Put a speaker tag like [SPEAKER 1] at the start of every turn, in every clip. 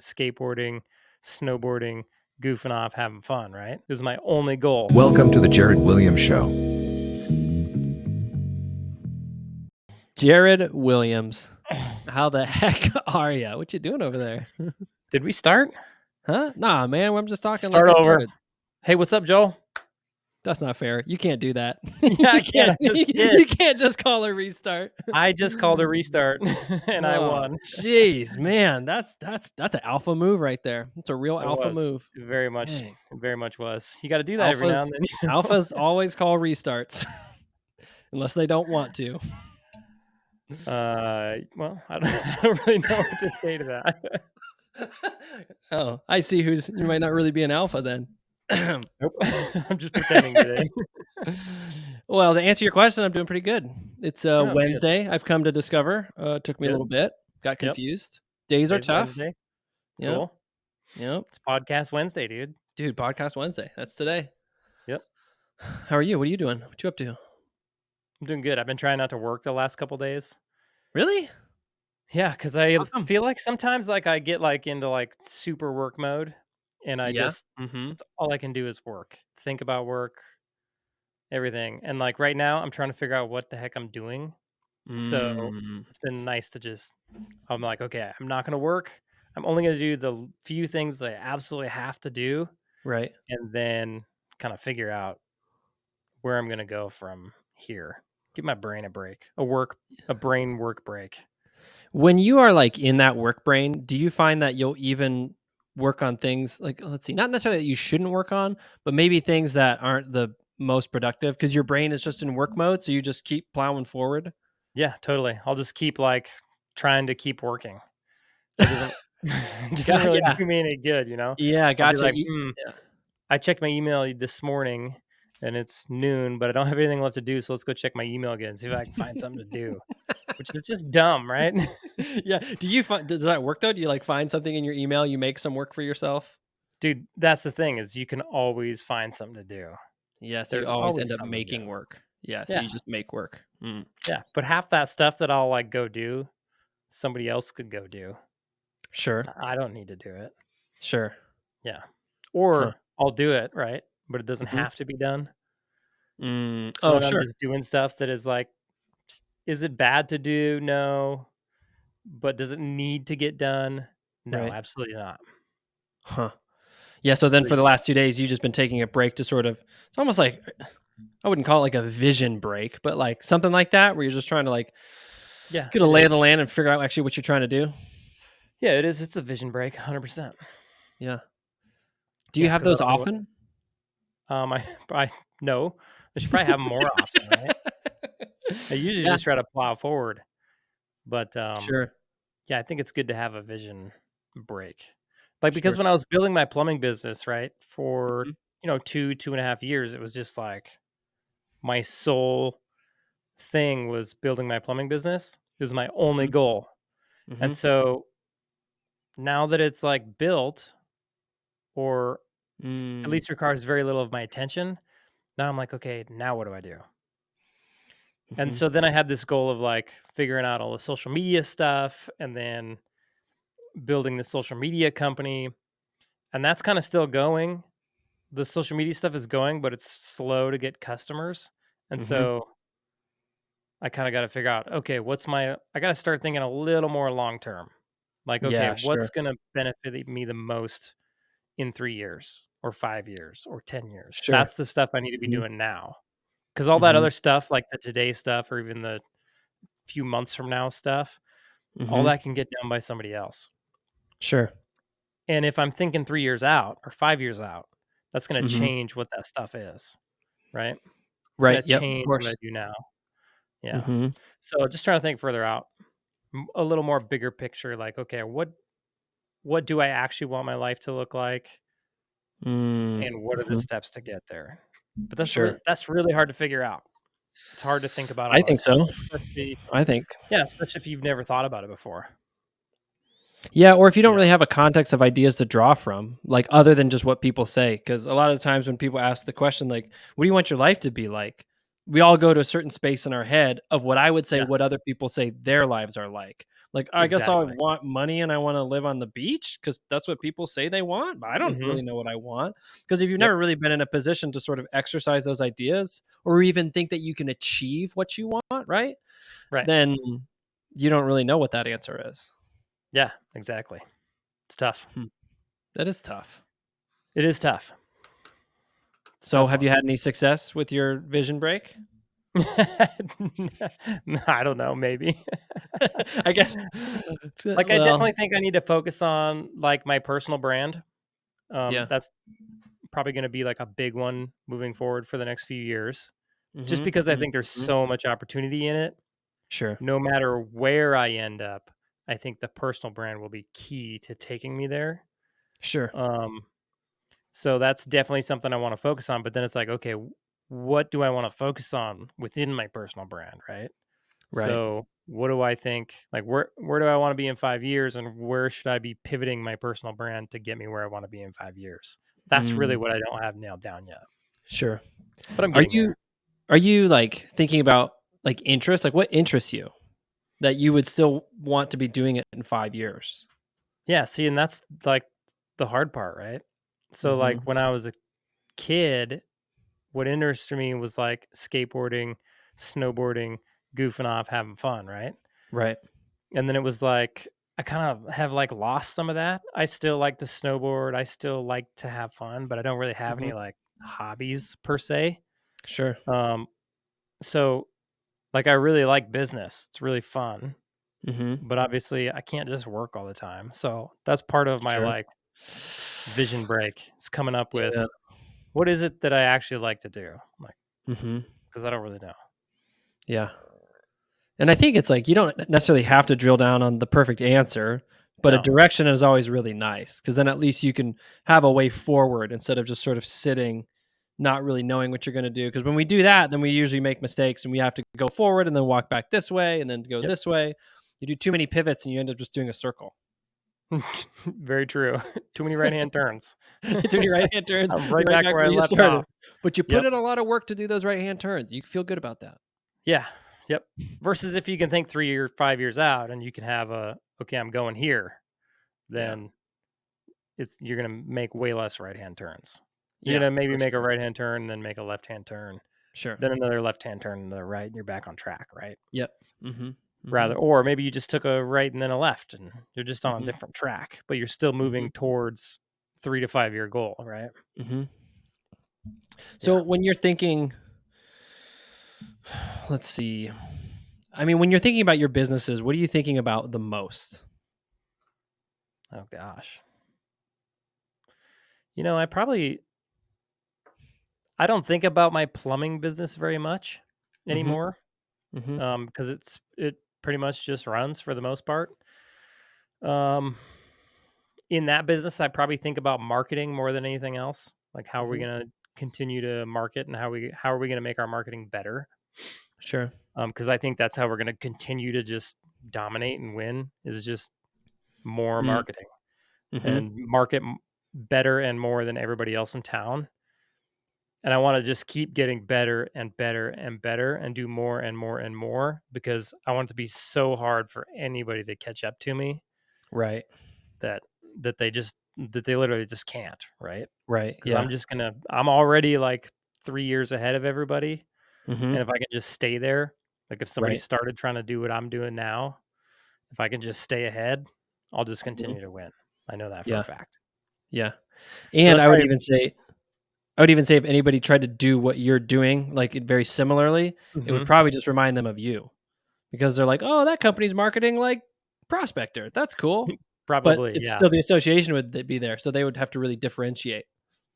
[SPEAKER 1] skateboarding, snowboarding, goofing off, having fun, right? It was my only goal.
[SPEAKER 2] Welcome to the Jered Williams Show.
[SPEAKER 3] Jered Williams. How the heck are you? What you doing over there?
[SPEAKER 1] Did we start?
[SPEAKER 3] Huh? Nah, man. I'm just talking
[SPEAKER 1] Start
[SPEAKER 3] like we
[SPEAKER 1] over.
[SPEAKER 3] started.
[SPEAKER 1] Hey, what's up, Joel?
[SPEAKER 3] That's not fair. You can't do that.
[SPEAKER 1] Yeah, I can.
[SPEAKER 3] You can't just call a restart.
[SPEAKER 1] I just called a restart and I won.
[SPEAKER 3] Jeez, man. That's an alpha move right there. It's a real alpha move.
[SPEAKER 1] It very much was. You got to do that
[SPEAKER 3] Alphas,
[SPEAKER 1] every now and then.
[SPEAKER 3] Alphas always call restarts. Unless they don't want to.
[SPEAKER 1] Well, I don't really know what to say to that.
[SPEAKER 3] Oh, I see you might not really be an alpha then.
[SPEAKER 1] Nope. I'm just pretending today.
[SPEAKER 3] Well, to answer your question, I'm doing pretty good. It's Wednesday.
[SPEAKER 1] Good.
[SPEAKER 3] I've come to discover. Took me a little bit. Got confused. Days are tough.
[SPEAKER 1] Wednesday.
[SPEAKER 3] Yep.
[SPEAKER 1] Cool.
[SPEAKER 3] Yep.
[SPEAKER 1] It's Podcast Wednesday, dude.
[SPEAKER 3] Dude, Podcast Wednesday. That's today.
[SPEAKER 1] Yep.
[SPEAKER 3] How are you? What are you doing? What you up to?
[SPEAKER 1] I'm doing good. I've been trying not to work the last couple days.
[SPEAKER 3] Really?
[SPEAKER 1] Yeah, because I feel like sometimes like I get like into like super work mode, and I just that's all I can do is work, think about work, everything. And like right now, I'm trying to figure out what the heck I'm doing. So it's been nice to just I'm like, okay, I'm not going to work. I'm only going to do the few things that I absolutely have to do,
[SPEAKER 3] right?
[SPEAKER 1] And then kind of figure out where I'm going to go from here. Give my brain a break, a brain work break.
[SPEAKER 3] When you are like in that work brain, do you find that you'll even work on things like, let's see, not necessarily that you shouldn't work on, but maybe things that aren't the most productive because your brain is just in work mode, so you just keep plowing forward?
[SPEAKER 1] Yeah, totally. I'll just keep like trying to keep working. It doesn't really do me any good, you know?
[SPEAKER 3] Yeah, gotcha.
[SPEAKER 1] Like, I checked my email this morning and it's noon, but I don't have anything left to do, so let's go check my email again, see if I can find something to do. Which is just dumb, right?
[SPEAKER 3] Yeah. Does that work though? Do you like find something in your email, you make some work for yourself?
[SPEAKER 1] Dude, that's the thing is you can always find something to do.
[SPEAKER 3] Yeah, so you always end up making work. Yeah, so you just make work.
[SPEAKER 1] Yeah, but half that stuff that I'll like go do, somebody else could go do.
[SPEAKER 3] Sure.
[SPEAKER 1] I don't need to do it.
[SPEAKER 3] Sure.
[SPEAKER 1] Yeah. Or I'll do it, right? But it doesn't have to be done.
[SPEAKER 3] So
[SPEAKER 1] I'm just doing stuff that is like, is it bad to do? No. But does it need to get done? No, absolutely not.
[SPEAKER 3] Huh. Yeah, so then for the last 2 days, you've just been taking a break to sort of, it's almost like, I wouldn't call it like a vision break, but like something like that where you're just trying to like get a lay of the land and figure out actually what you're trying to do.
[SPEAKER 1] Yeah, it is. It's a vision break, 100%.
[SPEAKER 3] Yeah. Do you have those often?
[SPEAKER 1] I no. I should probably have them more often, right? I usually just try to plow forward. But
[SPEAKER 3] sure.
[SPEAKER 1] Yeah, I think it's good to have a vision break. Like because when I was building my plumbing business, right, for 2.5 years, it was just like my sole thing was building my plumbing business. It was my only goal. And so now that it's like built or at least requires very little of my attention, now I'm like, okay, now what do I do? And so then I had this goal of like figuring out all the social media stuff and then building the social media company. And that's kind of still going. The social media stuff is going, but it's slow to get customers. And so I kind of got to figure out, okay, I got to start thinking a little more long-term. Like, okay, what's going to benefit me the most in 3 years or 5 years or 10 years? Sure. That's the stuff I need to be doing now. Because all that other stuff, like the today stuff or even the few months from now stuff, all that can get done by somebody else.
[SPEAKER 3] Sure.
[SPEAKER 1] And if I'm thinking 3 years out or 5 years out, that's going to change what that stuff is, right? It's
[SPEAKER 3] right.
[SPEAKER 1] Yep. Change what I do now. Yeah. So just trying to think further out, a little more bigger picture. Like, okay, what do I actually want my life to look like, and what are the steps to get there? But that's really hard to figure out. It's hard to think about.
[SPEAKER 3] I think so.
[SPEAKER 1] Especially if you've never thought about it before.
[SPEAKER 3] Yeah, or if you don't really have a context of ideas to draw from, like other than just what people say. Because a lot of the times when people ask the question, like, what do you want your life to be like? We all go to a certain space in our head of what I would say, what other people say their lives are like. Like, I guess I
[SPEAKER 1] Exactly.
[SPEAKER 3] want money and I want to live on the beach because that's what people say they want. But I don't
[SPEAKER 1] Mhm.
[SPEAKER 3] really know what I want. Because if you've
[SPEAKER 1] Yep.
[SPEAKER 3] never really been in a position to sort of exercise those ideas or even think that you can achieve what you want, right?
[SPEAKER 1] Right.
[SPEAKER 3] Then you don't really know what that answer is.
[SPEAKER 1] Yeah, exactly. It's tough.
[SPEAKER 3] Hmm. That is tough.
[SPEAKER 1] It is tough. It's a
[SPEAKER 3] So,
[SPEAKER 1] tough
[SPEAKER 3] have
[SPEAKER 1] one.
[SPEAKER 3] you had any success with your vision break?
[SPEAKER 1] I don't know, maybe.
[SPEAKER 3] I guess.
[SPEAKER 1] Like, I
[SPEAKER 3] Well,
[SPEAKER 1] definitely think I need to focus on, like, my personal brand.
[SPEAKER 3] yeah.
[SPEAKER 1] That's probably gonna be, like, a big one moving forward for the next few years, just
[SPEAKER 3] Mhm,
[SPEAKER 1] because I
[SPEAKER 3] mhm,
[SPEAKER 1] think there's
[SPEAKER 3] mhm.
[SPEAKER 1] so much opportunity in it.
[SPEAKER 3] Sure,
[SPEAKER 1] No matter where I end up, I think the personal brand will be key to taking me there.
[SPEAKER 3] sure.
[SPEAKER 1] Um, so that's definitely something I wanna focus on, but then it's like, okay, what do I wanna focus on within my personal brand, right?
[SPEAKER 3] Right.
[SPEAKER 1] So, what do I think like, where do I wanna be in 5 years, and where should I be pivoting my personal brand to get me where I wanna be in 5 years? That's really
[SPEAKER 3] Mm,
[SPEAKER 1] what I don't have nailed down yet,
[SPEAKER 3] sure.
[SPEAKER 1] but I'm
[SPEAKER 3] Are
[SPEAKER 1] getting there.
[SPEAKER 3] you are you, like, thinking about, like, interests? Like, what interests you that you would still want to be doing it in 5 years?
[SPEAKER 1] Yeah, see, and that's, like, the hard part, right? So, like,
[SPEAKER 3] Mhm.
[SPEAKER 1] when I was a kid, what interested me was, like, skateboarding, snowboarding, goofing off, having fun, right?
[SPEAKER 3] Right.
[SPEAKER 1] And then it was like, I kind of have, like, lost some of that. I still like to snowboard, I still like to have fun, but I don't really have
[SPEAKER 3] Mhm.
[SPEAKER 1] any, like, hobbies per se.
[SPEAKER 3] Sure.
[SPEAKER 1] Um, so, like, I really like business, it's really fun,
[SPEAKER 3] Mhm.
[SPEAKER 1] but obviously I can't just work all the time. So, that's part of my,
[SPEAKER 3] Sure.
[SPEAKER 1] like, vision break. It's coming up with,
[SPEAKER 3] Yeah.
[SPEAKER 1] what is it that I actually like to do? Like,
[SPEAKER 3] Mhm.
[SPEAKER 1] because I don't really know.
[SPEAKER 3] Yeah. And I think it's like you don't necessarily have to drill down on the perfect answer, but a
[SPEAKER 1] No.
[SPEAKER 3] direction is always really nice because then at least you can have a way forward instead of just sort of sitting, not really knowing what you're going to do. Because when we do that, then we usually make mistakes and we have to go forward and then walk back this way and then go
[SPEAKER 1] Yep.
[SPEAKER 3] this way. You do too many pivots and you end up just doing a circle.
[SPEAKER 1] Very true. Too many right-hand turns.
[SPEAKER 3] Too many right hand turns,
[SPEAKER 1] I'm
[SPEAKER 3] you're
[SPEAKER 1] right
[SPEAKER 3] right
[SPEAKER 1] back
[SPEAKER 3] back
[SPEAKER 1] where I
[SPEAKER 3] where you
[SPEAKER 1] left
[SPEAKER 3] started.
[SPEAKER 1] off.
[SPEAKER 3] But you put
[SPEAKER 1] Yep.
[SPEAKER 3] in a lot of work to do those right hand turns. You feel good about that.
[SPEAKER 1] Yeah. Yep. Versus if you can think 3 or 5 years out and you can have a, "Okay, I'm going here,"
[SPEAKER 3] Yeah.
[SPEAKER 1] then you're gonna make way less right-hand turns. You're
[SPEAKER 3] Yeah,
[SPEAKER 1] gonna maybe
[SPEAKER 3] for
[SPEAKER 1] make a
[SPEAKER 3] sure.
[SPEAKER 1] right-hand turn, then make a left-hand turn,
[SPEAKER 3] Sure.
[SPEAKER 1] then another left-hand turn, another right, and you're back on track, right?
[SPEAKER 3] Yep. Hmm.
[SPEAKER 1] Rather,
[SPEAKER 3] Hmm.
[SPEAKER 1] or maybe you just took a right and then a left, and you're just on a
[SPEAKER 3] Hmm.
[SPEAKER 1] different track, but you're still
[SPEAKER 3] Hmm.
[SPEAKER 1] moving towards 3 to 5 year goal, right?
[SPEAKER 3] Hmm. So
[SPEAKER 1] Yeah.
[SPEAKER 3] when you're thinking, let's see. I mean, when you're thinking about your businesses, what are you thinking about the most?
[SPEAKER 1] Oh gosh. I don't think about my plumbing business very much
[SPEAKER 3] Mhm,
[SPEAKER 1] anymore,
[SPEAKER 3] mhm,
[SPEAKER 1] because it pretty much just runs for the most part. Um, in that business, I probably think about marketing more than anything else. Like, how are we
[SPEAKER 3] mhm.
[SPEAKER 1] gonna continue to market, and how are we gonna make our marketing better?
[SPEAKER 3] Sure.
[SPEAKER 1] Because I think that's how we're gonna continue to just dominate and win, is just more
[SPEAKER 3] Mm,
[SPEAKER 1] marketing
[SPEAKER 3] mhm.
[SPEAKER 1] and market better and more than everybody else in town. And I want to just keep getting better and better and better and do more and more and more, because I want it to be so hard for anybody to catch up to me
[SPEAKER 3] Right,
[SPEAKER 1] that that they literally just can't, right?
[SPEAKER 3] right,
[SPEAKER 1] Because
[SPEAKER 3] yeah.
[SPEAKER 1] I'm already like 3 years ahead of everybody.
[SPEAKER 3] Mhm,
[SPEAKER 1] And if I can just stay there, like if somebody
[SPEAKER 3] right.
[SPEAKER 1] started trying to do what I'm doing now, if I can just stay ahead, I'll just
[SPEAKER 3] Mhm.
[SPEAKER 1] continue to win. I know that for a
[SPEAKER 3] Yeah,
[SPEAKER 1] fact.
[SPEAKER 3] yeah.
[SPEAKER 1] So
[SPEAKER 3] And
[SPEAKER 1] that's probably
[SPEAKER 3] I would even say if anybody tried to do what you're doing, like, it very similarly, it would
[SPEAKER 1] Mhm.
[SPEAKER 3] probably just remind them of you because they're like, "Oh, that company's marketing like Prospector. That's cool." But
[SPEAKER 1] Probably,
[SPEAKER 3] it's
[SPEAKER 1] yeah.
[SPEAKER 3] still the association would be there, so they would have to really differentiate.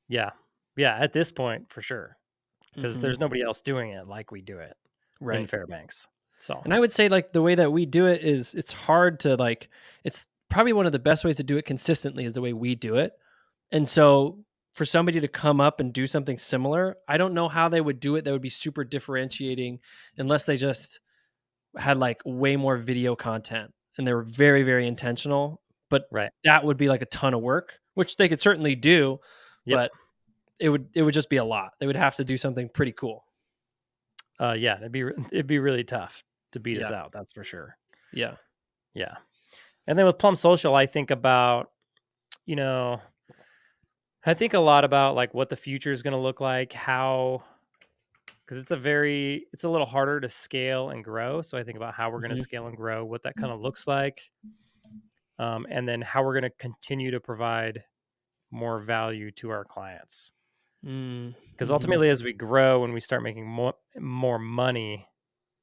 [SPEAKER 1] Yeah. Yeah, at this point, for sure. Because
[SPEAKER 3] Mhm.
[SPEAKER 1] there's nobody else doing it like we do it in
[SPEAKER 3] Right.
[SPEAKER 1] Fairbanks. So,
[SPEAKER 3] And I would say like the way that we do it is it's hard to like it's probably one of the best ways to do it consistently is the way we do it. And so for somebody to come up and do something similar, I don't know how they would do it that would be super differentiating unless they just had like way more video content and they were very very intentional, but
[SPEAKER 1] right.
[SPEAKER 3] that would be like a ton of work, which they could certainly do,
[SPEAKER 1] Yep.
[SPEAKER 3] but it would just be a lot. They would have to do something pretty cool.
[SPEAKER 1] Yeah, it'd be it'd be really tough to beat us
[SPEAKER 3] Yeah.
[SPEAKER 1] out, that's for sure.
[SPEAKER 3] Yeah.
[SPEAKER 1] Yeah. And then with Plum Social, I think about, you know, I think a lot about like what the future is going to look like, how, because it's a little harder to scale and grow. So I think about how we're going to
[SPEAKER 3] Mhm.
[SPEAKER 1] scale and grow, what that kind of looks like, and then how we're going to continue to provide more value to our clients.
[SPEAKER 3] Mm,
[SPEAKER 1] Because
[SPEAKER 3] mhm.
[SPEAKER 1] ultimately, as we grow and we start making more money,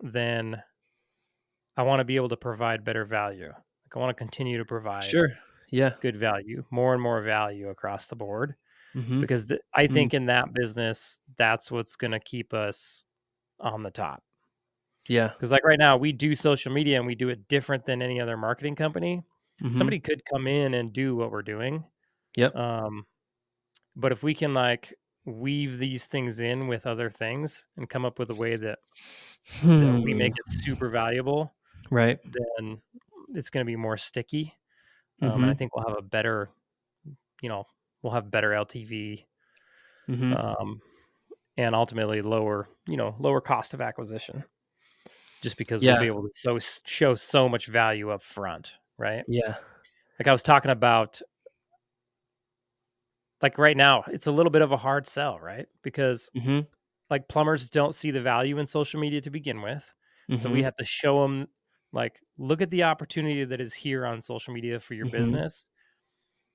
[SPEAKER 1] then I want to be able to provide better value. Like I want to continue to provide
[SPEAKER 3] Sure. Yeah.
[SPEAKER 1] good value, more and more value across the board.
[SPEAKER 3] Mhm.
[SPEAKER 1] Because I
[SPEAKER 3] Mm.
[SPEAKER 1] think in that business, that's what's going to keep us on the top.
[SPEAKER 3] Yeah.
[SPEAKER 1] Because like right now, we do social media and we do it different than any other marketing company.
[SPEAKER 3] Mhm.
[SPEAKER 1] Somebody could come in and do what we're doing,
[SPEAKER 3] Yep.
[SPEAKER 1] um, but if we can like weave these things in with other things and come up with a way that we
[SPEAKER 3] Hmm.
[SPEAKER 1] make it super valuable,
[SPEAKER 3] Right.
[SPEAKER 1] then it's going to be more sticky. And I
[SPEAKER 3] Mhm.
[SPEAKER 1] think we'll have a better, you know, we'll have better LTV,
[SPEAKER 3] Mhm.
[SPEAKER 1] um, and ultimately lower cost of acquisition, just because we'll
[SPEAKER 3] Yeah.
[SPEAKER 1] be able to show so much value up front, right?
[SPEAKER 3] Yeah.
[SPEAKER 1] Like I was talking about, like right now, it's a little bit of a hard sell, right? Because
[SPEAKER 3] Mhm.
[SPEAKER 1] like plumbers don't see the value in social media to begin with. So we
[SPEAKER 3] Mhm.
[SPEAKER 1] have to show them like, look at the opportunity that is here on social media for your
[SPEAKER 3] Mhm.
[SPEAKER 1] business.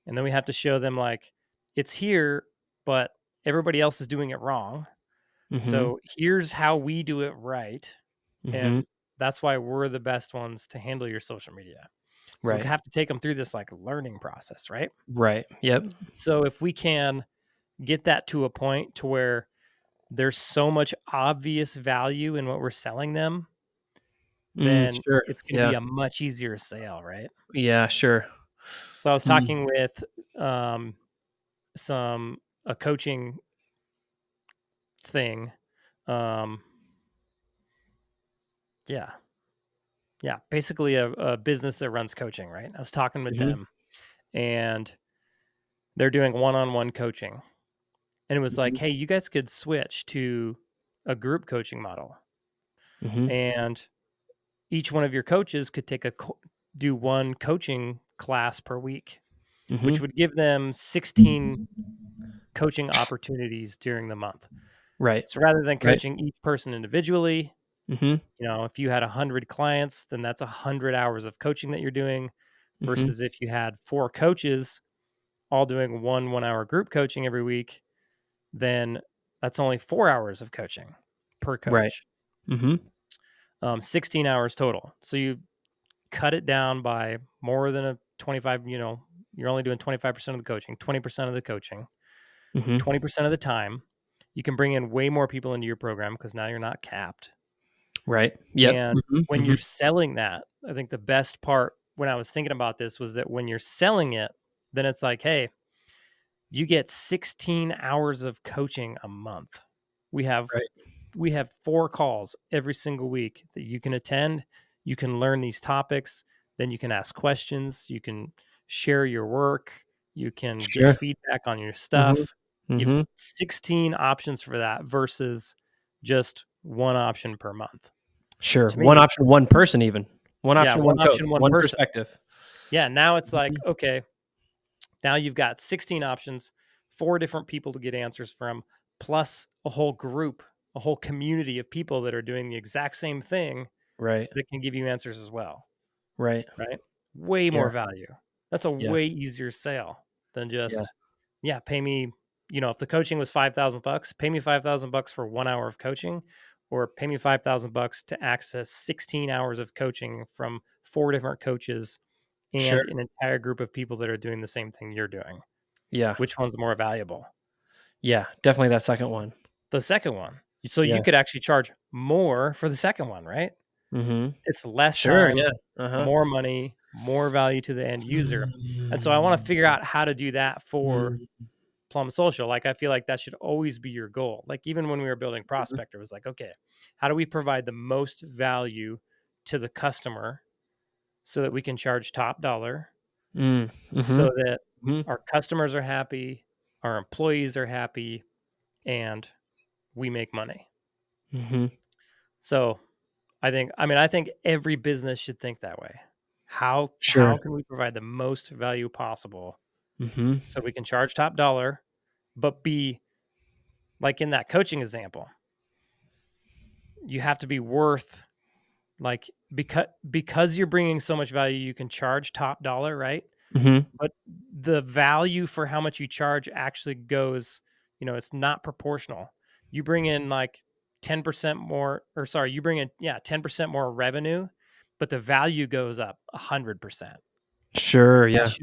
[SPEAKER 1] And then we have to show them like it's here, but everybody else is doing it wrong.
[SPEAKER 3] Mhm.
[SPEAKER 1] So here's how we do it right.
[SPEAKER 3] Mhm.
[SPEAKER 1] And that's why we're the best ones to handle your social media. So we
[SPEAKER 3] Right.
[SPEAKER 1] have to take them through this like learning process, right?
[SPEAKER 3] Right. Yep.
[SPEAKER 1] So if we can get that to a point to where there's so much obvious value in what we're selling them,
[SPEAKER 3] Mm,
[SPEAKER 1] then
[SPEAKER 3] sure.
[SPEAKER 1] it's going to
[SPEAKER 3] Yeah.
[SPEAKER 1] be a much easier sale, right?
[SPEAKER 3] Yeah, sure.
[SPEAKER 1] So I was
[SPEAKER 3] Mm.
[SPEAKER 1] talking with um, some a coaching thing. Um, yeah, yeah, basically a business that runs coaching, right? I was talking with
[SPEAKER 3] Mhm.
[SPEAKER 1] them, and they're doing one-on-one coaching, and it was like,
[SPEAKER 3] Mhm.
[SPEAKER 1] hey, you guys could switch to a group coaching model,
[SPEAKER 3] Mhm.
[SPEAKER 1] and each one of your coaches could do one coaching class per week, which
[SPEAKER 3] Mhm.
[SPEAKER 1] would give them 16 coaching opportunities during the month.
[SPEAKER 3] Right.
[SPEAKER 1] So rather than
[SPEAKER 3] Right.
[SPEAKER 1] coaching each person individually,
[SPEAKER 3] Mhm.
[SPEAKER 1] if you had 100 clients, then that's 100 hours of coaching that you're doing,
[SPEAKER 3] Mhm.
[SPEAKER 1] versus if you had four coaches all doing 1 hour group coaching every week, then that's only 4 hours of coaching per
[SPEAKER 3] Right.
[SPEAKER 1] coach,
[SPEAKER 3] Mhm.
[SPEAKER 1] 16 hours total. So you cut it down by more than a 25, you're only doing 25% of the coaching, 20% of the coaching,
[SPEAKER 3] Mhm.
[SPEAKER 1] 20% of the time. You can bring in way more people into your program because now you're not capped.
[SPEAKER 3] Right. Yep.
[SPEAKER 1] And
[SPEAKER 3] Mhm.
[SPEAKER 1] when
[SPEAKER 3] Mhm.
[SPEAKER 1] you're selling that, I think the best part when I was thinking about this was that when you're selling it, then it's like, hey, you get 16 hours of coaching a month. We have
[SPEAKER 3] Right.
[SPEAKER 1] we have 4 calls every single week that you can attend. You can learn these topics, then you can ask questions, you can share your work, you can get
[SPEAKER 3] Sure.
[SPEAKER 1] feedback on your
[SPEAKER 3] Mhm.
[SPEAKER 1] stuff. You have
[SPEAKER 3] Mhm.
[SPEAKER 1] 16 options for that versus just one option per month.
[SPEAKER 3] Sure.
[SPEAKER 1] To
[SPEAKER 3] One
[SPEAKER 1] me,
[SPEAKER 3] option, one person even. One
[SPEAKER 1] yeah,
[SPEAKER 3] option,
[SPEAKER 1] one
[SPEAKER 3] one coach,
[SPEAKER 1] option, one
[SPEAKER 3] one
[SPEAKER 1] person.
[SPEAKER 3] perspective.
[SPEAKER 1] Yeah, now it's like,
[SPEAKER 3] Mhm.
[SPEAKER 1] okay, now you've got 16 options, 4 different people to get answers from, plus a whole group, a whole community of people that are doing the exact same thing
[SPEAKER 3] Right.
[SPEAKER 1] that can give you answers as well,
[SPEAKER 3] Right.
[SPEAKER 1] right? Way
[SPEAKER 3] Yeah.
[SPEAKER 1] more value. That's a
[SPEAKER 3] Yeah.
[SPEAKER 1] way easier sale than
[SPEAKER 3] Yeah.
[SPEAKER 1] just, yeah, pay me, if the coaching was 5,000 bucks, pay me 5,000 bucks for 1 hour of coaching, or pay me 5,000 bucks to access 16 hours of coaching from 4 different coaches
[SPEAKER 3] Sure.
[SPEAKER 1] and an entire group of people that are doing the same thing you're doing.
[SPEAKER 3] Yeah.
[SPEAKER 1] Which one's more valuable?
[SPEAKER 3] Yeah. Definitely that second one.
[SPEAKER 1] The second one. So you
[SPEAKER 3] Yeah.
[SPEAKER 1] could actually charge more for the second one, right?
[SPEAKER 3] Mhm.
[SPEAKER 1] It's less
[SPEAKER 3] Sure.
[SPEAKER 1] time,
[SPEAKER 3] Yeah. Uh-huh.
[SPEAKER 1] more money, more value to the end user. And so I want to
[SPEAKER 3] Mm.
[SPEAKER 1] figure out how to do that for
[SPEAKER 3] Mm.
[SPEAKER 1] Plum Social. Like I feel like that should always be your goal. Like even when we were building
[SPEAKER 3] Mhm.
[SPEAKER 1] Prospector, it was like, okay, how do we provide the most value to the customer so that we can charge top dollar,
[SPEAKER 3] Mm.
[SPEAKER 1] so
[SPEAKER 3] Mhm.
[SPEAKER 1] that
[SPEAKER 3] Mhm.
[SPEAKER 1] our customers are happy, our employees are happy, and we make money.
[SPEAKER 3] Mhm.
[SPEAKER 1] So I think every business should think that way. How
[SPEAKER 3] Sure.
[SPEAKER 1] can we provide the most value possible
[SPEAKER 3] Mhm.
[SPEAKER 1] so we can charge top dollar, but be like in that coaching example, you have to be worth like because you're bringing so much value, you can charge top dollar, right?
[SPEAKER 3] Mhm.
[SPEAKER 1] But the value for how much you charge actually goes, it's not proportional. You bring in like 10% more, or sorry, you bring in, yeah, 10% more revenue, but the value goes up 100%.
[SPEAKER 3] Sure,
[SPEAKER 1] That
[SPEAKER 3] yeah.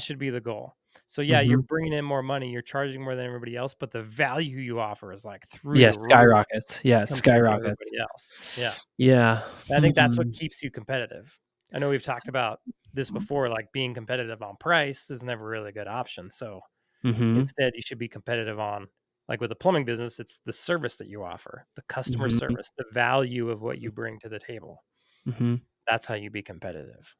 [SPEAKER 1] should be the goal. So yeah, you're
[SPEAKER 3] Mhm.
[SPEAKER 1] bringing in more money, you're charging more than everybody else, but the value you offer is like through
[SPEAKER 3] Yeah,
[SPEAKER 1] the roof
[SPEAKER 3] skyrockets. Yeah, it
[SPEAKER 1] compared to
[SPEAKER 3] skyrockets.
[SPEAKER 1] everybody else. Yeah.
[SPEAKER 3] Yeah.
[SPEAKER 1] I think that's what
[SPEAKER 3] Hmm.
[SPEAKER 1] keeps you competitive. I know we've talked about this before, like being competitive on price is never really a good option. So
[SPEAKER 3] Mhm.
[SPEAKER 1] instead, you should be competitive on, like with the plumbing business, it's the service that you offer, the customer
[SPEAKER 3] Mhm.
[SPEAKER 1] service, the value of what you bring to the table.
[SPEAKER 3] Mhm.
[SPEAKER 1] That's how you be competitive.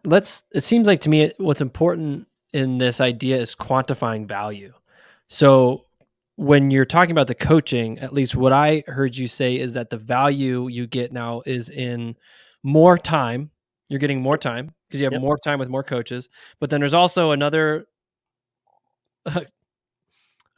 [SPEAKER 3] Let's it seems like to me what's important in this idea is quantifying value. So when you're talking about the coaching, at least what I heard you say is that the value you get now is in more time. You're getting more
[SPEAKER 1] Yep.
[SPEAKER 3] time because you have
[SPEAKER 1] Yep.
[SPEAKER 3] more time with more coaches. But then there's also another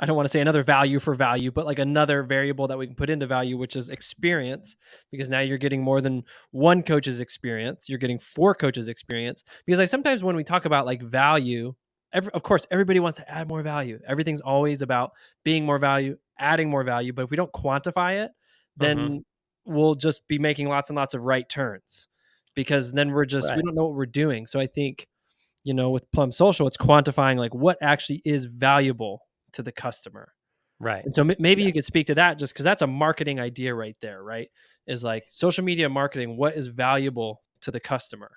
[SPEAKER 3] I don't want to say another value for value, but like another variable that we can put into value, which is experience, because now you're getting more than one coach's experience. You're getting four coaches' experience. Because like sometimes when we talk about like value, of course, everybody wants to add more value. Everything's always about being more value, adding more value. But if we don't quantify it,
[SPEAKER 1] Hmm.
[SPEAKER 3] then we'll just be making lots and lots of right turns because then we
[SPEAKER 1] Right.
[SPEAKER 3] don't know what we're doing. So I think with Plum Social, it's quantifying like what actually is valuable to the customer.
[SPEAKER 1] Right.
[SPEAKER 3] And so maybe
[SPEAKER 1] Yeah.
[SPEAKER 3] you could speak to that just because that's a marketing idea right there, right? Is like social media marketing, what is valuable to the customer?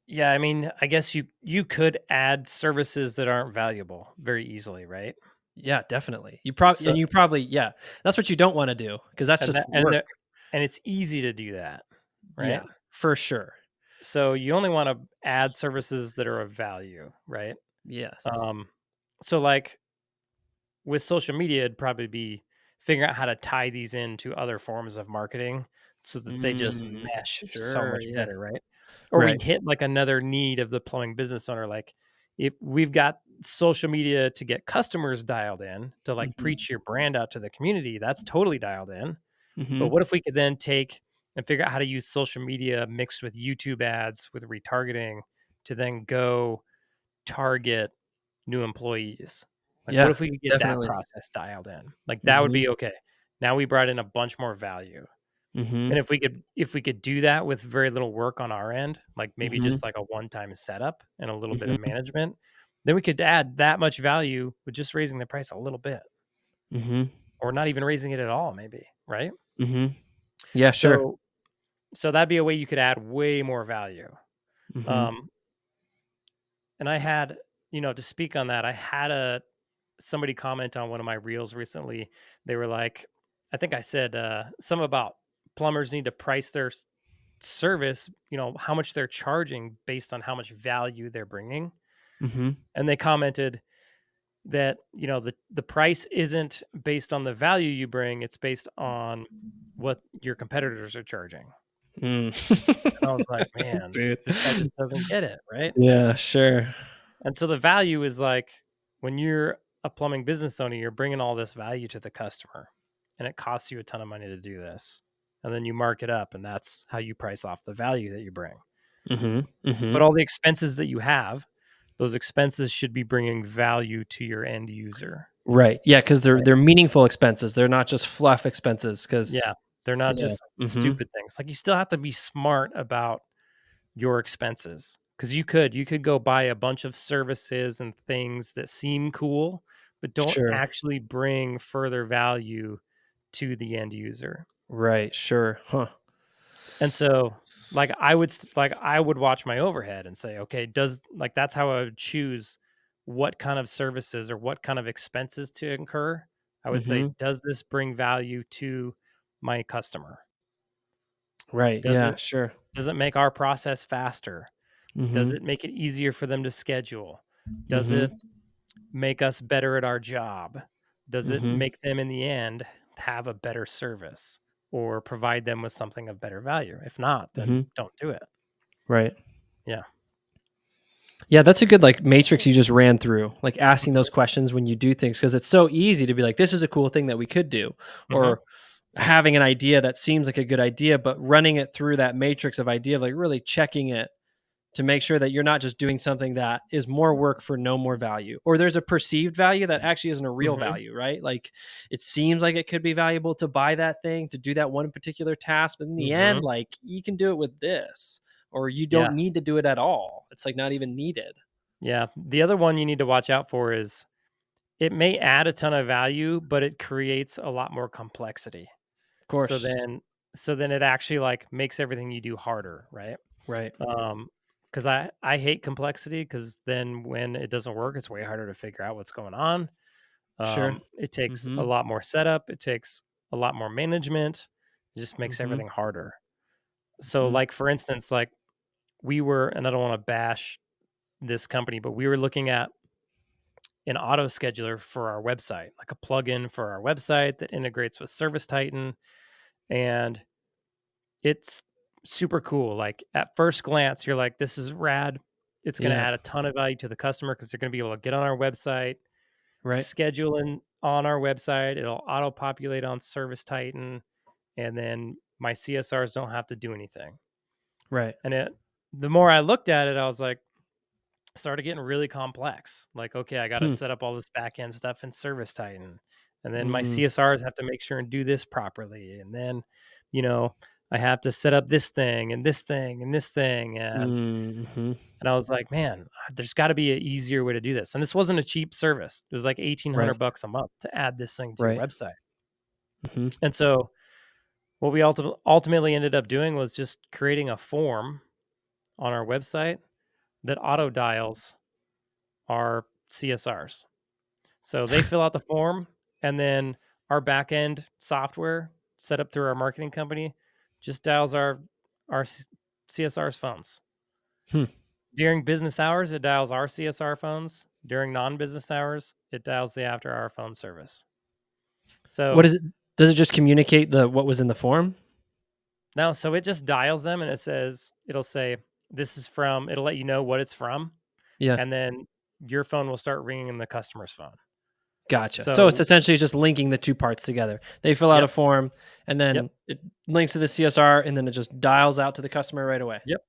[SPEAKER 1] Yeah. I mean, I guess you could add services that aren't valuable very easily, right?
[SPEAKER 3] Yeah, definitely.
[SPEAKER 1] So
[SPEAKER 3] You probably, yeah, that's what you don't want to do because that's
[SPEAKER 1] and
[SPEAKER 3] just
[SPEAKER 1] that
[SPEAKER 3] work.
[SPEAKER 1] and it's easy to do that, right?
[SPEAKER 3] Yeah, for sure.
[SPEAKER 1] So you only want to add services that are of value, right?
[SPEAKER 3] Yes.
[SPEAKER 1] Um, so like with social media, it'd probably be figuring out how to tie these into other forms of marketing so that they just
[SPEAKER 3] Mm,
[SPEAKER 1] mesh so
[SPEAKER 3] sure.
[SPEAKER 1] much
[SPEAKER 3] Yeah.
[SPEAKER 1] better, right? Or we
[SPEAKER 3] Right.
[SPEAKER 1] hit like another need of the plumbing business owner. Like if we've got social media to get customers dialed in to like
[SPEAKER 3] Hmm.
[SPEAKER 1] preach your brand out to the community, that's totally dialed in. But
[SPEAKER 3] Hmm.
[SPEAKER 1] what if we could then take and figure out how to use social media mixed with YouTube ads with retargeting to then go target new employees? Like, what
[SPEAKER 3] Yeah,
[SPEAKER 1] if we could get that
[SPEAKER 3] definitely.
[SPEAKER 1] process dialed in? Like, that would
[SPEAKER 3] Hmm.
[SPEAKER 1] be okay. Now we brought in a bunch more value.
[SPEAKER 3] Hmm.
[SPEAKER 1] And if we could do that with very little work on our end, like maybe
[SPEAKER 3] Hmm.
[SPEAKER 1] just like a one-time setup and a little bit of
[SPEAKER 3] Hmm.
[SPEAKER 1] management, then we could add that much value with just raising the price a little bit
[SPEAKER 3] Hmm.
[SPEAKER 1] or not even raising it at all, maybe, right?
[SPEAKER 3] Hmm. Yeah, sure.
[SPEAKER 1] So that'd be a way you could add way more value.
[SPEAKER 3] Hmm.
[SPEAKER 1] Um, and I had, to speak on that, I had somebody comment on one of my reels recently. They were like, I think I said some about plumbers need to price their service, how much they're charging based on how much value they're bringing.
[SPEAKER 3] Hmm.
[SPEAKER 1] And they commented that, the price isn't based on the value you bring, it's based on what your competitors are charging.
[SPEAKER 3] Mm.
[SPEAKER 1] And I was like, man,
[SPEAKER 3] Dude.
[SPEAKER 1] this guy just doesn't get it, right?
[SPEAKER 3] Yeah, sure.
[SPEAKER 1] And so the value is like when you're a plumbing business owner, you're bringing all this value to the customer and it costs you a ton of money to do this. And then you mark it up and that's how you price off the value that you bring.
[SPEAKER 3] Mhm,
[SPEAKER 1] But
[SPEAKER 3] mhm.
[SPEAKER 1] all the expenses that you have, those expenses should be bringing value to your end user.
[SPEAKER 3] Right, yeah, because they 'cause
[SPEAKER 1] Right.
[SPEAKER 3] they're meaningful expenses, they're not just fluff expenses.
[SPEAKER 1] Yeah.
[SPEAKER 3] Because
[SPEAKER 1] They're not
[SPEAKER 3] yeah,
[SPEAKER 1] just
[SPEAKER 3] mhm,
[SPEAKER 1] stupid things. Like you still have to be smart about your expenses because you could go buy a bunch of services and things that seem cool but don't
[SPEAKER 3] sure,
[SPEAKER 1] actually bring further value to the end user.
[SPEAKER 3] right, sure, huh,
[SPEAKER 1] And so like I would watch my overhead and say, okay, does like that's how I would choose what kind of services or what kind of expenses to incur. I would say,
[SPEAKER 3] mhm,
[SPEAKER 1] does this bring value to my customer?
[SPEAKER 3] right,
[SPEAKER 1] does
[SPEAKER 3] yeah,
[SPEAKER 1] it
[SPEAKER 3] sure,
[SPEAKER 1] does it make our process faster? Does
[SPEAKER 3] mhm,
[SPEAKER 1] it make it easier for them to schedule? Does
[SPEAKER 3] mhm,
[SPEAKER 1] it make us better at our job? Does it
[SPEAKER 3] mhm,
[SPEAKER 1] make them in the end have a better service or provide them with something of better value? If not, then
[SPEAKER 3] mhm,
[SPEAKER 1] don't do it.
[SPEAKER 3] Right.
[SPEAKER 1] Yeah.
[SPEAKER 3] Yeah, that's a good like matrix you just ran through, like asking
[SPEAKER 1] Mhm.
[SPEAKER 3] those questions when you do things because it's so easy to be like, this is a cool thing that we could do,
[SPEAKER 1] Mhm.
[SPEAKER 3] or having an idea that seems like a good idea, but running it through that matrix of idea, like really checking it to make sure that you're not just doing something that is more work for no more value, or there's a perceived value that actually isn't a real
[SPEAKER 1] Mhm.
[SPEAKER 3] value, right? Like it seems like it could be valuable to buy that thing to do that one particular task, but in the end,
[SPEAKER 1] Mhm.
[SPEAKER 3] like you can do it with this, or you
[SPEAKER 1] Yeah.
[SPEAKER 3] don't need to do it at all. It's like not even needed.
[SPEAKER 1] Yeah. The other one you need to watch out for is it may add a ton of value, but it creates a lot more complexity.
[SPEAKER 3] Of
[SPEAKER 1] So
[SPEAKER 3] course.
[SPEAKER 1] then so then it actually, like, makes everything you do harder, right?
[SPEAKER 3] Right.
[SPEAKER 1] Because I hate complexity because then when it doesn't work, it's way harder to figure out what's going on.
[SPEAKER 3] Sure.
[SPEAKER 1] It takes a
[SPEAKER 3] Mhm.
[SPEAKER 1] lot more setup, it takes a lot more management, it just makes
[SPEAKER 3] Mhm.
[SPEAKER 1] everything harder. So,
[SPEAKER 3] Mhm.
[SPEAKER 1] like, for instance, like, we were and I don't wanna bash this company, but we were looking at an auto scheduler for our website, like a plugin for our website that integrates with Service Titan, and it's super cool. Like at first glance, you're like, this is rad. It's going to
[SPEAKER 3] Yeah.
[SPEAKER 1] add a ton of value to the customer because they're going to be able to get on our website,
[SPEAKER 3] Right.
[SPEAKER 1] schedule in on our website. It'll auto populate on Service Titan, and then my CSRs don't have to do anything.
[SPEAKER 3] Right.
[SPEAKER 1] And the more I looked at it, I was like, started getting really complex. Like, okay, I got to
[SPEAKER 3] Hmm.
[SPEAKER 1] set up all this back end stuff in Service Titan. And then my
[SPEAKER 3] Mm.
[SPEAKER 1] CSRs have to make sure and do this properly. And then, you know, I have to set up this thing and this thing and this thing.
[SPEAKER 3] Mhm.
[SPEAKER 1] And I was like, man, there's got to be an easier way to do this. And this wasn't a cheap service. It was like 1800
[SPEAKER 3] Right.
[SPEAKER 1] bucks a month to add this thing to your
[SPEAKER 3] Right.
[SPEAKER 1] website.
[SPEAKER 3] Mhm.
[SPEAKER 1] And so what we ultimately ended up doing was just creating a form on our website that auto dials our CSRs. So they fill out the form, and then our backend software set up through our marketing company just dials our CSR's phones.
[SPEAKER 3] Hmm.
[SPEAKER 1] During business hours, it dials our CSR phones. During non-business hours, it dials the after hour phone service.
[SPEAKER 3] What
[SPEAKER 1] So
[SPEAKER 3] is it? Does it just communicate the what was in the form?
[SPEAKER 1] now, so it just dials them and it'll say, this is from, it'll let you know what it's from.
[SPEAKER 3] Yeah.
[SPEAKER 1] And then your phone will start ringing the customer's phone.
[SPEAKER 3] Gotcha. So it's
[SPEAKER 1] So,
[SPEAKER 3] essentially just linking the two parts together. They fill out a
[SPEAKER 1] yep,
[SPEAKER 3] form and
[SPEAKER 1] yep,
[SPEAKER 3] then it links to the CSR and then it just dials out to the customer right away.
[SPEAKER 1] yep.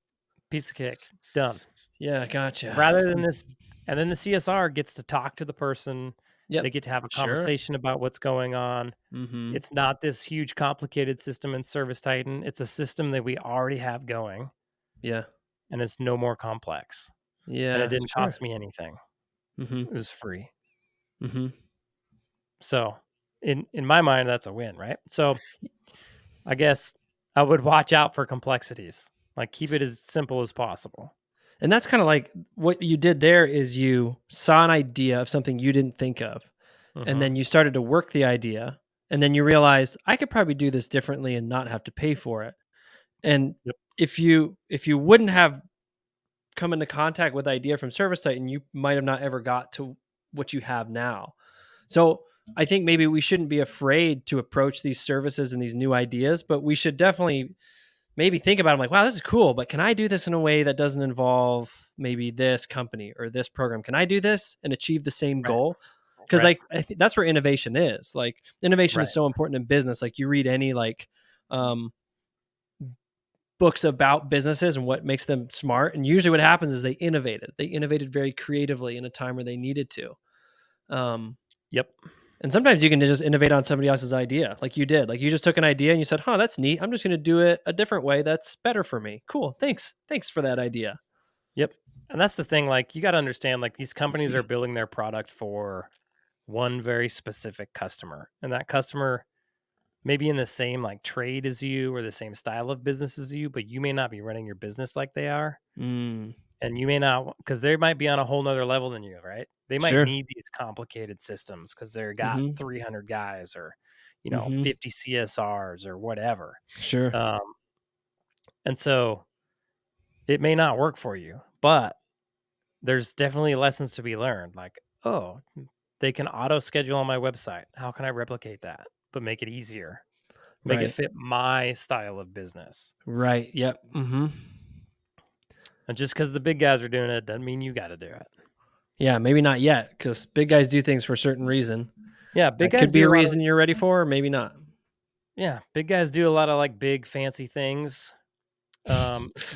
[SPEAKER 1] Piece of cake. Done.
[SPEAKER 3] Yeah, gotcha.
[SPEAKER 1] Rather than this and then the CSR gets to talk to the person,
[SPEAKER 3] Yep.
[SPEAKER 1] they get to have a
[SPEAKER 3] Sure.
[SPEAKER 1] conversation about what's going on.
[SPEAKER 3] Mhm.
[SPEAKER 1] It's not this huge complicated system in Service Titan, it's a system that we already have going,
[SPEAKER 3] Yeah.
[SPEAKER 1] and it's no more complex, and it
[SPEAKER 3] Yeah,
[SPEAKER 1] didn't
[SPEAKER 3] sure.
[SPEAKER 1] cost me anything.
[SPEAKER 3] Mhm.
[SPEAKER 1] It was free.
[SPEAKER 3] Mhm.
[SPEAKER 1] So, in my mind, that's a win, right? So, I guess I would watch out for complexities, like, keep it as simple as possible.
[SPEAKER 3] And that's kind of like what you did there is you saw an idea of something you didn't think of and
[SPEAKER 1] Mhm.
[SPEAKER 3] then you started to work the idea and then you realized I could probably do this differently and not have to pay for it. And
[SPEAKER 1] Yep.
[SPEAKER 3] if you wouldn't have come into contact with the idea from Service Titan, you might have not ever got to what you have now. So I think maybe we shouldn't be afraid to approach these services and these new ideas, but we should definitely maybe think about them like, wow, this is cool, but can I do this in a way that doesn't involve maybe this company or this program? Can I do this and achieve the same
[SPEAKER 1] Right.
[SPEAKER 3] goal? Because
[SPEAKER 1] Right.
[SPEAKER 3] like I think that's where innovation is. Like innovation is
[SPEAKER 1] Right.
[SPEAKER 3] so important in business. Like you read any um, books about businesses and what makes them smart, and usually what happens is they innovated. They innovated very creatively in a time where they needed to. Um,
[SPEAKER 1] Yep.
[SPEAKER 3] and sometimes you can just innovate on somebody else's idea, like you did. Like you just took an idea and you said, "Huh, that's neat. I'm just going to do it a different way. That's better for me. Cool. Thanks. Thanks for that idea."
[SPEAKER 1] Yep. And that's the thing, like, you gotta understand, like, these companies are building their product for one very specific customer, and that customer may be in the same, like, trade as you or the same style of business as you, but you may not be running your business like they are,
[SPEAKER 3] Mm,
[SPEAKER 1] and you may not because they might be on a whole nother level than you, right? They might
[SPEAKER 3] sure.
[SPEAKER 1] need these complicated systems because 'cause they're got
[SPEAKER 3] Mhm.
[SPEAKER 1] 300 guys or,
[SPEAKER 3] Mhm.
[SPEAKER 1] 50 CSRs or whatever,
[SPEAKER 3] Sure.
[SPEAKER 1] um, and so it may not work for you, but there's definitely lessons to be learned, like, "Oh, they can auto schedule on my website. How can I replicate that, but make it easier? Make it
[SPEAKER 3] Right.
[SPEAKER 1] fit my style of business?"
[SPEAKER 3] Right. Yep. Mhm.
[SPEAKER 1] And just because the big guys are doing it doesn't mean you got to do it.
[SPEAKER 3] Yeah, maybe not yet, because big guys do things for a certain reason.
[SPEAKER 1] Yeah, big
[SPEAKER 3] That
[SPEAKER 1] guys
[SPEAKER 3] could be
[SPEAKER 1] do
[SPEAKER 3] a
[SPEAKER 1] a lot of
[SPEAKER 3] reason you're ready for, or maybe not.
[SPEAKER 1] yeah, big guys do a lot of like big fancy things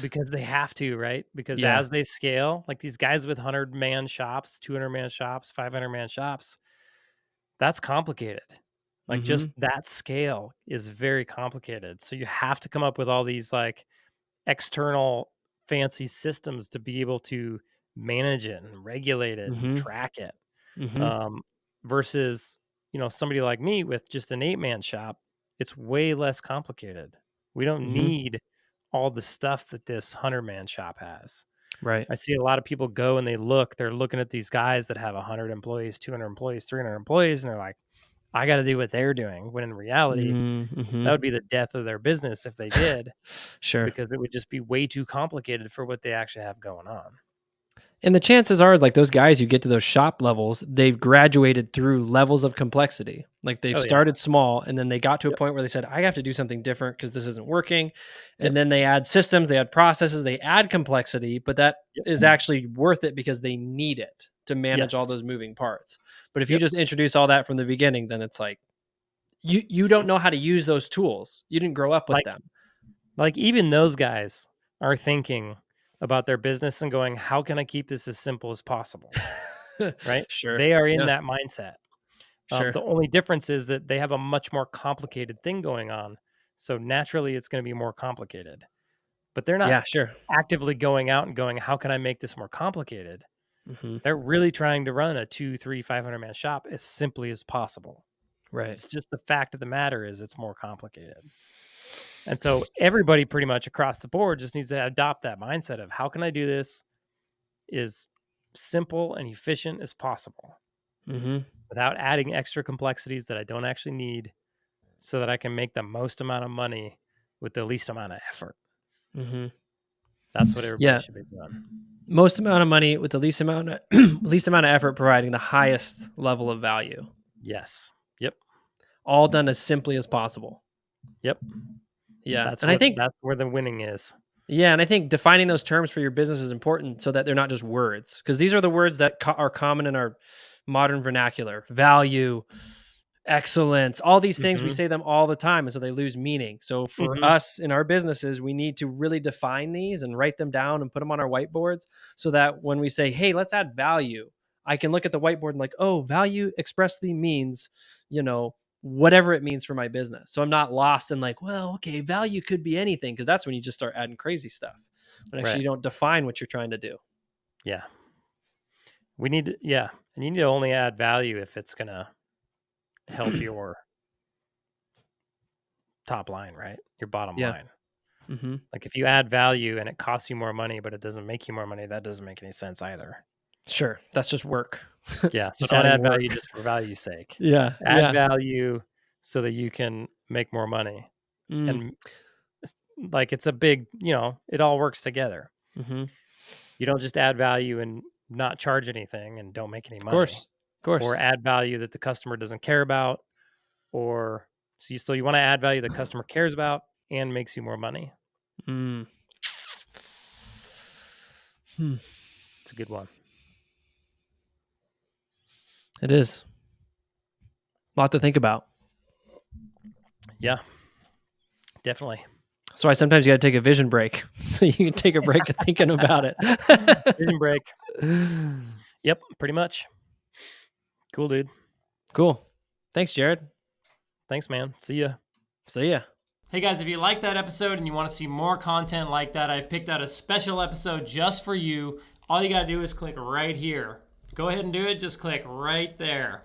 [SPEAKER 1] because they have to, right? Because
[SPEAKER 3] Yeah.
[SPEAKER 1] as they scale, like these guys with 100-man shops, 200-man shops, 500-man shops, that's complicated. Like just
[SPEAKER 3] Mhm.
[SPEAKER 1] that scale is very complicated. So you have to come up with all these like external fancy systems to be able to manage it and regulate it and
[SPEAKER 3] Mhm.
[SPEAKER 1] track it.
[SPEAKER 3] Mhm.
[SPEAKER 1] Um, versus, somebody like me with just an 8-man shop, it's way less complicated. We don't
[SPEAKER 3] Mhm.
[SPEAKER 1] need all the stuff that this 100-man shop has.
[SPEAKER 3] Right.
[SPEAKER 1] I see a lot of people go and they're looking at these guys that have 100 employees, 200 employees, 300 employees, and they're like, I got to do what they're doing. When in reality, that
[SPEAKER 3] Mhm.
[SPEAKER 1] would be the death of their business if they did,
[SPEAKER 3] Sure.
[SPEAKER 1] because it would just be way too complicated for what they actually have going on.
[SPEAKER 3] And the chances are, like those guys who get to those shop levels, they've graduated through levels of complexity. Like they've
[SPEAKER 1] Oh, yeah.
[SPEAKER 3] started small and then they got to a
[SPEAKER 1] Yep.
[SPEAKER 3] point where they said, I have to do something different because this isn't working. And
[SPEAKER 1] Yep.
[SPEAKER 3] then they add systems, they add processes, they add complexity, but that
[SPEAKER 1] Yep.
[SPEAKER 3] is actually worth it because they need it to manage all
[SPEAKER 1] Yes.
[SPEAKER 3] those moving parts. But if you
[SPEAKER 1] Yep.
[SPEAKER 3] just introduce all that from the beginning, then it's like you don't
[SPEAKER 1] So,
[SPEAKER 3] know how to use those tools. You didn't grow up with
[SPEAKER 1] like,
[SPEAKER 3] them.
[SPEAKER 1] even those guys are thinking about their business and going, "How can I keep this as simple as possible?" Right?
[SPEAKER 3] Sure.
[SPEAKER 1] They are in
[SPEAKER 3] Yeah.
[SPEAKER 1] that mindset.
[SPEAKER 3] Sure.
[SPEAKER 1] The only difference is that they have a much more complicated thing going on, so naturally, it's gonna be more complicated. But they're not
[SPEAKER 3] Yeah, sure.
[SPEAKER 1] actively going out and going, "How can I make this more complicated?"
[SPEAKER 3] Hmm.
[SPEAKER 1] They're really trying to run a 2, 3, 500-man shop as simply as possible.
[SPEAKER 3] Right.
[SPEAKER 1] It's just the fact of the matter is it's more complicated. And so everybody pretty much across the board just needs to adopt that mindset of how can I do this as simple and efficient as possible
[SPEAKER 3] Hmm.
[SPEAKER 1] without adding extra complexities that I don't actually need so that I can make the most amount of money with the least amount of effort.
[SPEAKER 3] Hmm.
[SPEAKER 1] That's what everybody
[SPEAKER 3] Yeah.
[SPEAKER 1] should be doing.
[SPEAKER 3] Most amount of money with the least amount of least amount of effort, providing the highest level of value.
[SPEAKER 1] Yes. Yep.
[SPEAKER 3] All done as simply as possible.
[SPEAKER 1] Yep.
[SPEAKER 3] Yeah. And I think
[SPEAKER 1] That's where the winning is.
[SPEAKER 3] yeah, and I think defining those terms for your business is important so that they're not just words, because these are the words that are common in our modern vernacular. Value, excellence, all these things, we
[SPEAKER 1] Mhm.
[SPEAKER 3] say them all the time, and so they lose meaning. So for
[SPEAKER 1] Mhm.
[SPEAKER 3] us in our businesses, we need to really define these and write them down and put them on our whiteboards so that when we say, hey, let's add value, I can look at the whiteboard and like, oh, value expressly means, you know, whatever it means for my business. So I'm not lost in like, well, okay, value could be anything, because that's when you just start adding crazy stuff. When actually
[SPEAKER 1] Right.
[SPEAKER 3] you don't define what you're trying to do.
[SPEAKER 1] Yeah. Yeah, and you need to only add value if it's gonna help your top line, right? Your bottom
[SPEAKER 3] Yeah.
[SPEAKER 1] line.
[SPEAKER 3] Hmm.
[SPEAKER 1] Like if you add value and it costs you more money, but it doesn't make you more money, that doesn't make any sense either.
[SPEAKER 3] Sure. That's just work.
[SPEAKER 1] Yeah, so
[SPEAKER 3] Just
[SPEAKER 1] don't
[SPEAKER 3] adding
[SPEAKER 1] add
[SPEAKER 3] work.
[SPEAKER 1] value just for value's sake.
[SPEAKER 3] Yeah.
[SPEAKER 1] Add
[SPEAKER 3] Yeah.
[SPEAKER 1] value so that you can make more money.
[SPEAKER 3] Mm.
[SPEAKER 1] And like it's a big, it all works together.
[SPEAKER 3] Hmm.
[SPEAKER 1] You don't just add value and not charge anything and don't make any
[SPEAKER 3] Of
[SPEAKER 1] money,
[SPEAKER 3] course. Of course.
[SPEAKER 1] or add value that the customer doesn't care about, or so you want to add value the customer cares about and makes you more money.
[SPEAKER 3] Mm. Hmm.
[SPEAKER 1] It's a good one.
[SPEAKER 3] It is. A lot to think about.
[SPEAKER 1] Yeah, definitely.
[SPEAKER 3] That's why sometimes you got to take a vision break so you can take a break of thinking about it.
[SPEAKER 1] Vision break. Yep, pretty much. Cool, dude.
[SPEAKER 3] Cool. Thanks, Jered.
[SPEAKER 1] Thanks, man. See ya.
[SPEAKER 3] See ya.
[SPEAKER 1] Hey guys, if you liked that episode and you want to see more content like that, I've picked out a special episode just for you. All you got to do is click right here. Go ahead and do it. Just click right there.